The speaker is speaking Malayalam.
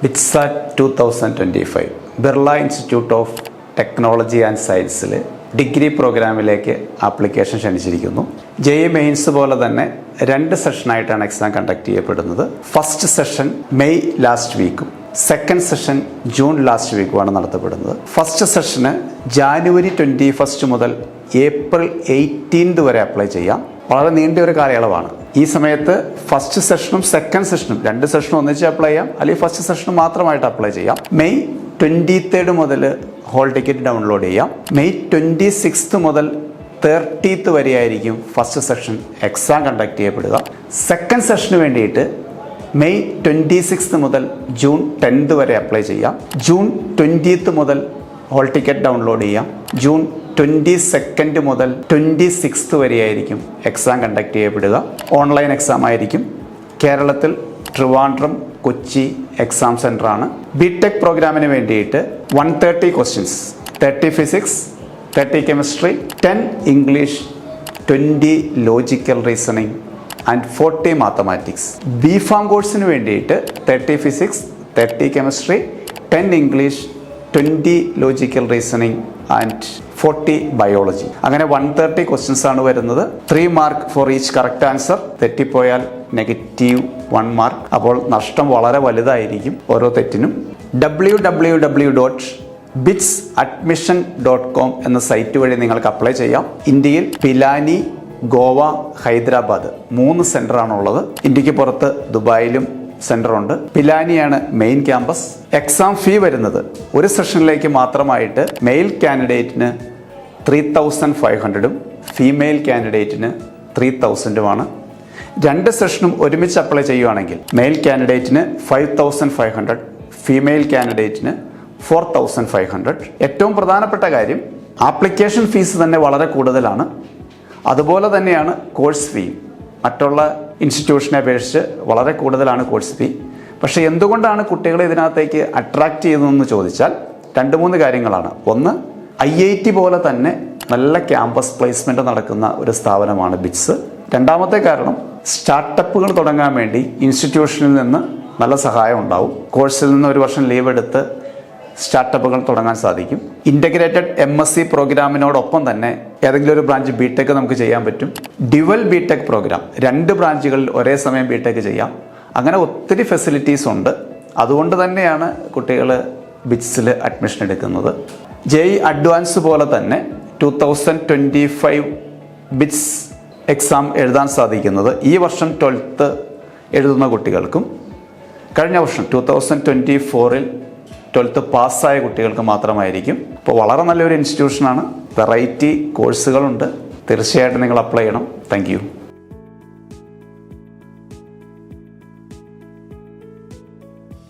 BITSAT 2025 Birla Institute of Technology and സയൻസിൽ ഡിഗ്രി പ്രോഗ്രാമിലേക്ക് ആപ്ലിക്കേഷൻ ക്ഷണിച്ചിരിക്കുന്നു. JEE മെയിൻസ് പോലെ തന്നെ 2 സെഷനായിട്ടാണ് എക്സാം കണ്ടക്ട് ചെയ്യപ്പെടുന്നത്. ഫസ്റ്റ് സെഷൻ മെയ് ലാസ്റ്റ് വീക്കും സെക്കൻഡ് സെഷൻ ജൂൺ ലാസ്റ്റ് വീക്കുമാണ് നടത്തപ്പെടുന്നത്. ഫസ്റ്റ് സെഷന് ജാനുവരി 21 മുതൽ ഏപ്രിൽ 18 വരെ അപ്ലൈ ചെയ്യാം. വളരെ നീണ്ട ഒരു കാലയളവാണ്. ഈ സമയത്ത് ഫസ്റ്റ് സെഷനും സെക്കൻഡ് സെഷനും 2 സെഷനും ഒന്നിച്ച് അപ്ലൈ ചെയ്യാം, അല്ലെങ്കിൽ ഫസ്റ്റ് സെഷനും മാത്രമായിട്ട് അപ്ലൈ ചെയ്യാം. മെയ് 23 മുതൽ ഹോൾ ടിക്കറ്റ് ഡൗൺലോഡ് ചെയ്യാം. മെയ് 26 മുതൽ 30 വരെയായിരിക്കും ഫസ്റ്റ് സെഷൻ എക്സാം കണ്ടക്ട് ചെയ്യപ്പെടുക. സെക്കൻഡ് സെഷന് വേണ്ടിയിട്ട് മെയ് 26 മുതൽ ജൂൺ 10 വരെ അപ്ലൈ ചെയ്യാം. ജൂൺ 20 മുതൽ ഹോൾ ടിക്കറ്റ് ഡൗൺലോഡ് ചെയ്യാം. ജൂൺ 22 മുതൽ 26 വരെയായിരിക്കും എക്സാം കണ്ടക്ട് ചെയ്യപ്പെടുക. ഓൺലൈൻ എക്സാം ആയിരിക്കും. കേരളത്തിൽ ട്രിവാൻഡ്രം, കൊച്ചി എക്സാം സെൻ്ററാണ്. BTech പ്രോഗ്രാമിന് വേണ്ടിയിട്ട് 130 questions, 30 physics, 30 chemistry, 10 English, 20 logical reasoning and 40 mathematics. BPharm കോഴ്സിന് വേണ്ടിയിട്ട് 30 physics, 30 chemistry, 10 English, 20 logical reasoning and 40 biology. അങ്ങനെ 130 ക്വസ്റ്റ്യൻസ് ആണ് വരുന്നത്. 3 mark for each correct answer. തെറ്റിപ്പോയാൽ -1 മാർക്ക്. അപ്പോൾ നഷ്ടം വളരെ വലുതായിരിക്കും ഓരോ തെറ്റിനും. www.bitsadmission.com എന്ന സൈറ്റ് വഴി നിങ്ങൾക്ക് അപ്ലൈ ചെയ്യാം. ഇന്ത്യയിൽ പിലാനി, ഗോവ, ഹൈദരാബാദ് 3 സെൻ്ററാണുള്ളത്. ഇന്ത്യക്ക് പുറത്ത് ദുബായിലും സെൻ്ററുണ്ട്. പിലാനിയാണ് മെയിൻ ക്യാമ്പസ്. എക്സാം ഫീ വരുന്നത് ഒരു സെഷനിലേക്ക് മാത്രമായിട്ട് മെയിൽ കാൻഡിഡേറ്റിന് 3500 ഫീമെയിൽ കാൻഡിഡേറ്റിന് 3000 2 സെഷനും ഒരുമിച്ച് അപ്ലൈ ചെയ്യുകയാണെങ്കിൽ മെയിൽ കാൻഡിഡേറ്റിന് 5500, ഫീമെയിൽ കാൻഡിഡേറ്റിന് 4500. ഏറ്റവും പ്രധാനപ്പെട്ട കാര്യം, ആപ്ലിക്കേഷൻ ഫീസ് തന്നെ വളരെ കൂടുതലാണ്. അതുപോലെ തന്നെയാണ് കോഴ്സ് ഫീ. മറ്റുള്ള ഇൻസ്റ്റിറ്റ്യൂഷനെ അപേക്ഷിച്ച് വളരെ കൂടുതലാണ് കോഴ്സ് ഫീ. പക്ഷേ എന്തുകൊണ്ടാണ് കുട്ടികളെ ഇതിനകത്തേക്ക് അട്രാക്റ്റ് ചെയ്യുന്നതെന്ന് ചോദിച്ചാൽ 2-3 കാര്യങ്ങളാണ്. ഒന്ന്, IIT പോലെ തന്നെ നല്ല ക്യാമ്പസ് പ്ലേസ്മെൻറ്റ് നടക്കുന്ന ഒരു സ്ഥാപനമാണ് ബിറ്റ്സ്. രണ്ടാമത്തെ കാരണം, സ്റ്റാർട്ടപ്പുകൾ തുടങ്ങാൻ വേണ്ടി ഇൻസ്റ്റിറ്റ്യൂഷനിൽ നിന്ന് നല്ല സഹായം ഉണ്ടാവും. കോഴ്സിൽ നിന്ന് 1 വർഷം ലീവ് എടുത്ത് സ്റ്റാർട്ടപ്പുകൾ തുടങ്ങാൻ സാധിക്കും. ഇൻ്റഗ്രേറ്റഡ് MSc പ്രോഗ്രാമിനോടൊപ്പം തന്നെ ഏതെങ്കിലും ഒരു ബ്രാഞ്ച് BTech നമുക്ക് ചെയ്യാൻ പറ്റും. ഡ്യുവൽ BTech പ്രോഗ്രാം, 2 ബ്രാഞ്ചുകളിൽ ഒരേ സമയം BTech ചെയ്യാം. അങ്ങനെ ഒത്തിരി ഫെസിലിറ്റീസ് ഉണ്ട്. അതുകൊണ്ട് തന്നെയാണ് കുട്ടികൾ ബിറ്റ്സിൽ അഡ്മിഷൻ എടുക്കുന്നത്. JEE അഡ്വാൻസ് പോലെ തന്നെ 2025 ബിറ്റ്സ് എക്സാം എഴുതാൻ സാധിക്കുന്നത് ഈ വർഷം 12th എഴുതുന്ന കുട്ടികൾക്കും കഴിഞ്ഞ വർഷം 2024 12th പാസ്സായ കുട്ടികൾക്ക് മാത്രമായിരിക്കും. അപ്പോൾ വളരെ നല്ലൊരു ഇൻസ്റ്റിറ്റ്യൂഷനാണ്. വെറൈറ്റി കോഴ്സുകളുണ്ട്. തീർച്ചയായിട്ടും നിങ്ങൾ അപ്ലൈ ചെയ്യണം. Thank you.